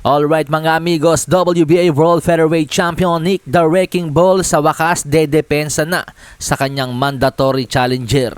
Alright mga amigos, WBA World Featherweight Champion Nick the Wrecking Ball sa wakas dedepensa na sa kanyang mandatory challenger.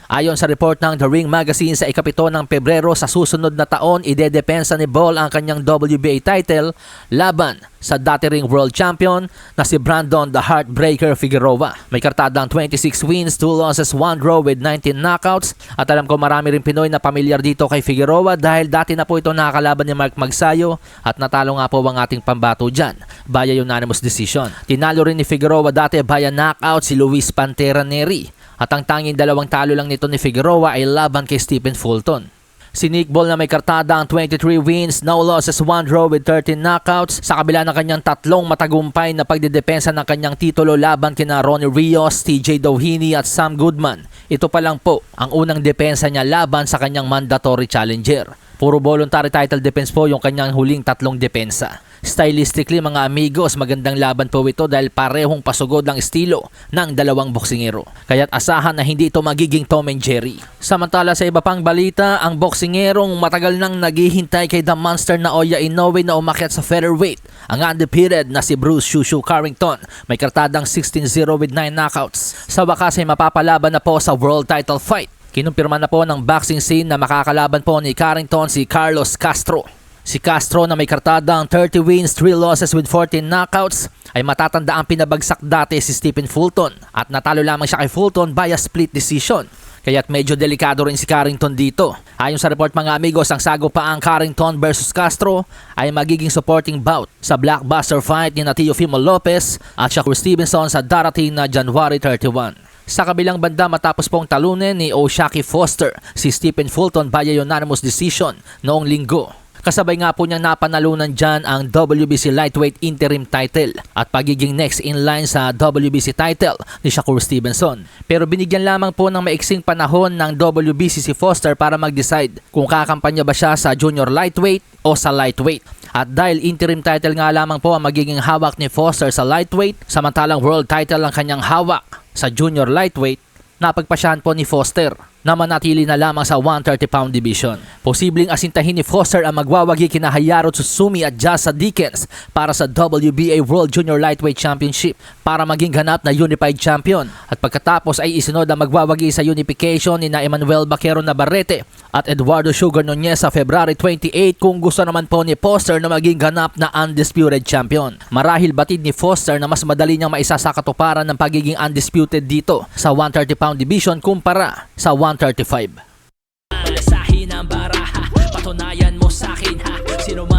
Ayon sa report ng The Ring Magazine, sa ika-7 ng Pebrero sa susunod na taon, idedepensa ni Ball ang kanyang WBA title laban sa dati ring world champion na si Brandon the Heartbreaker Figueroa. May kartadang 26 wins, 2 losses, 1 draw with 19 knockouts. At alam ko marami rin Pinoy na pamilyar dito kay Figueroa dahil dati na po ito nakakalaban ni Mark Magsayo at natalo nga po ang ating pambato dyan via unanimous decision. Tinalo rin ni Figueroa dati via knockout si Luis Pantera Neri. At ang tanging dalawang talo lang nito ni Figueroa ay laban kay Stephen Fulton. Si Nick Ball na may kartada ang 23 wins, no losses, 1 draw with 13 knockouts sa kabila ng kanyang tatlong matagumpay na pagdedepensa ng kanyang titulo laban kina Ronnie Rios, TJ Doheny at Sam Goodman. Ito pa lang po ang unang depensa niya laban sa kanyang mandatory challenger. Puro voluntary title defense po yung kanyang huling tatlong depensa. Stylistically mga amigos, magandang laban po ito dahil parehong pasugod ng estilo ng dalawang boksingero. Kaya't asahan na hindi ito magiging Tom and Jerry. Samantala sa iba pang balita, ang boksingerong matagal nang naghihintay kay The Monster na Naoya Inoue na umakyat sa featherweight, ang undefeated na si Bruce Shushu Carrington. May kartadang 16-0 with 9 knockouts. Sa wakas ay mapapalaban na po sa world title fight. Kinumpirma na po ng boxing scene na makakalaban po ni Carrington si Carlos Castro. Si Castro na may kartadang 30 wins, 3 losses with 14 knockouts ay matatanda ang pinabagsak dati si Stephen Fulton at natalo lamang siya kay Fulton via split decision. Kaya't medyo delikado rin si Carrington dito. Ayon sa report mga amigos, ang sagupaang Carrington versus Castro ay magiging supporting bout sa blockbuster fight ni Teofimo Lopez at Shakur Stevenson sa darating na January 31. Sa kabilang banda, matapos pong talunin ni O'Shaquie Foster si Stephen Fulton via unanimous decision noong linggo. Kasabay nga po niyang napanalunan dyan ang WBC Lightweight Interim title at pagiging next in line sa WBC title ni Shakur Stevenson. Pero binigyan lamang po ng maiksing panahon ng WBC si Foster para mag-decide kung kakampanya ba siya sa junior lightweight o sa lightweight. At dahil interim title nga lamang po ang magiging hawak ni Foster sa lightweight, samantalang world title ang kanyang hawak sa junior lightweight, napagpasyahan po ni Foster na manatili na lamang sa 130-pound division. Posibleng asintahin ni Foster ang magwawagi kina Hayaro Tsusumi at Jasa Dickens para sa WBA World Junior Lightweight Championship para maging ganap na unified champion. At pagkatapos ay isunod ang magwawagi sa unification ni na Emmanuel Baquero Navarrete at Eduardo Sugar Nunez sa February 28 kung gusto naman po ni Foster na maging ganap na undisputed champion. Marahil batid ni Foster na mas madali niyang maisa sa katuparan ng pagiging undisputed dito sa 130-pound division kumpara sa 135. Malasahin ang baraha, patunayan mo sa'kin ha. Sino man